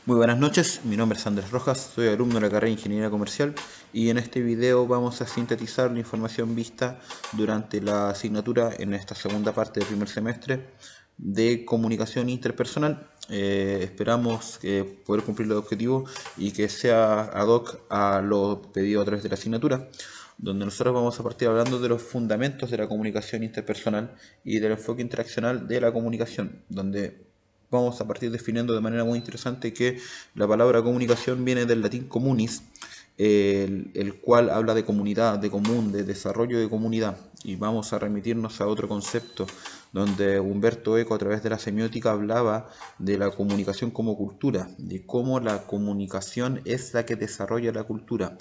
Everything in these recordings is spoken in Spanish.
Muy buenas noches, mi nombre es Andrés Rojas, soy alumno de la carrera de Ingeniería Comercial y en este video vamos a sintetizar la información vista durante la asignatura en esta segunda parte del primer semestre de comunicación interpersonal. Esperamos poder cumplir los objetivos y que sea ad hoc a lo pedido a través de la asignatura, donde nosotros vamos a partir hablando de los fundamentos de la comunicación interpersonal y del enfoque interaccional de la comunicación, donde vamos a partir definiendo de manera muy interesante que la palabra comunicación viene del latín communis, el cual habla de comunidad, de común, de desarrollo de comunidad. Y vamos a remitirnos a otro concepto donde Humberto Eco, a través de la semiótica, hablaba de la comunicación como cultura, de cómo la comunicación es la que desarrolla la cultura.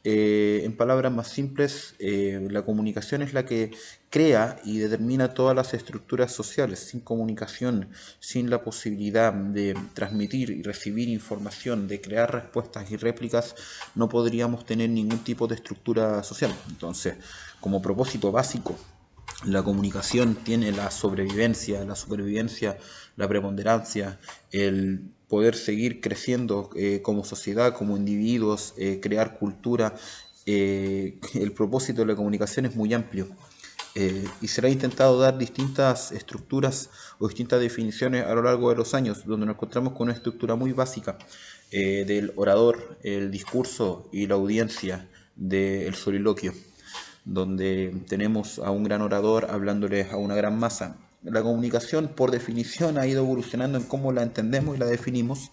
En palabras más simples, la comunicación es la que crea y determina todas las estructuras sociales. Sin comunicación, sin la posibilidad de transmitir y recibir información, de crear respuestas y réplicas, no podríamos tener ningún tipo de estructura social. Entonces, como propósito básico, la comunicación tiene la supervivencia, la preponderancia, el poder seguir creciendo como sociedad, como individuos, crear cultura. El propósito de la comunicación es muy amplio y se le ha intentado dar distintas estructuras o distintas definiciones a lo largo de los años, donde nos encontramos con una estructura muy básica del orador, el discurso y la audiencia del soliloquio, donde tenemos a un gran orador hablándoles a una gran masa. La comunicación, por definición, ha ido evolucionando en cómo la entendemos y la definimos,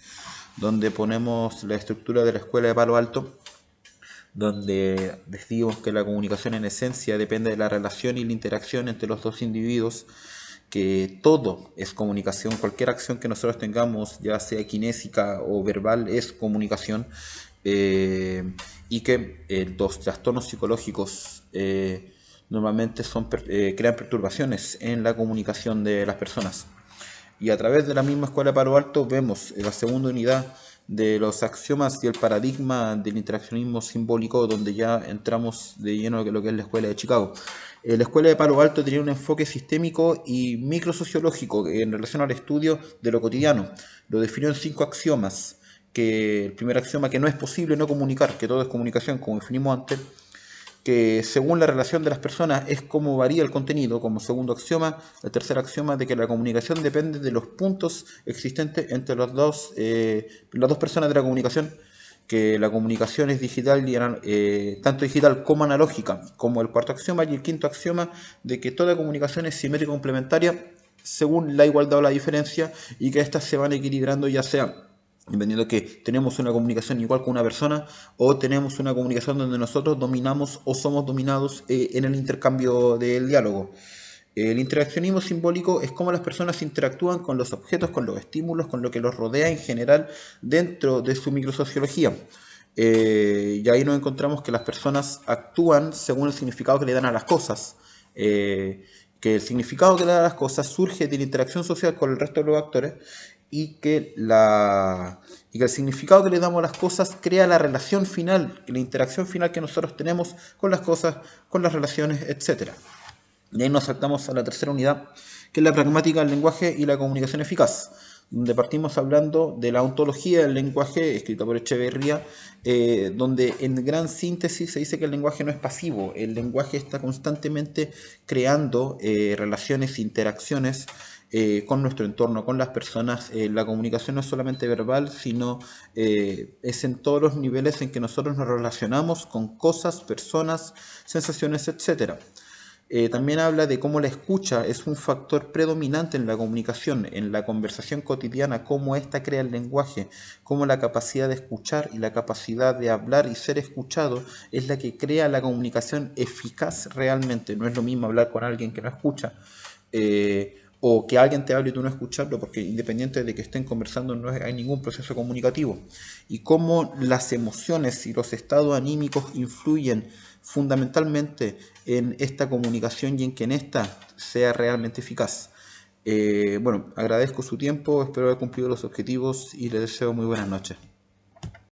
donde ponemos la estructura de la escuela de Palo Alto, donde decimos que la comunicación en esencia depende de la relación y la interacción entre los dos individuos, que todo es comunicación, cualquier acción que nosotros tengamos, ya sea kinésica o verbal, es comunicación, y que los trastornos psicológicos normalmente crean perturbaciones en la comunicación de las personas. Y a través de la misma escuela de Palo Alto vemos la segunda unidad de los axiomas y el paradigma del interaccionismo simbólico, donde ya entramos de lleno en lo que es la escuela de Chicago. La escuela de Palo Alto tenía un enfoque sistémico y microsociológico en relación al estudio de lo cotidiano. Lo definió en 5 axiomas. Que el primer axioma, que no es posible no comunicar, que todo es comunicación, como definimos antes, que según la relación de las personas es como varía el contenido, como segundo axioma. El tercer axioma, de que la comunicación depende de los puntos existentes entre las dos personas de la comunicación, que la comunicación es digital, tanto digital como analógica, como el cuarto axioma. Y el quinto axioma, de que toda comunicación es simétrica complementaria según la igualdad o la diferencia, y que éstas se van equilibrando, ya sea dependiendo que tenemos una comunicación igual con una persona o tenemos una comunicación donde nosotros dominamos o somos dominados en el intercambio del diálogo. El interaccionismo simbólico es cómo las personas interactúan con los objetos, con los estímulos, con lo que los rodea en general dentro de su microsociología. Y ahí nos encontramos que las personas actúan según el significado que le dan a las cosas. Que el significado que le dan a las cosas surge de la interacción social con el resto de los actores, y que el significado que le damos a las cosas crea la relación final, la interacción final que nosotros tenemos con las cosas, con las relaciones, etc. Y ahí nos saltamos a la tercera unidad, que es la pragmática del lenguaje y la comunicación eficaz, donde partimos hablando de la ontología del lenguaje, escrita por Echeverría, donde en gran síntesis se dice que el lenguaje no es pasivo, el lenguaje está constantemente creando relaciones, interacciones con nuestro entorno, con las personas. La comunicación no es solamente verbal, sino es en todos los niveles en que nosotros nos relacionamos con cosas, personas, sensaciones, etc. También habla de cómo la escucha es un factor predominante en la comunicación, en la conversación cotidiana, cómo ésta crea el lenguaje, cómo la capacidad de escuchar y la capacidad de hablar y ser escuchado es la que crea la comunicación eficaz realmente. No es lo mismo hablar con alguien que no escucha, o que alguien te hable y tú no escucharlo, porque independiente de que estén conversando no hay ningún proceso comunicativo. Y cómo las emociones y los estados anímicos influyen fundamentalmente en esta comunicación y en que en esta sea realmente eficaz. Bueno, agradezco su tiempo, espero haber cumplido los objetivos y les deseo muy buenas noches.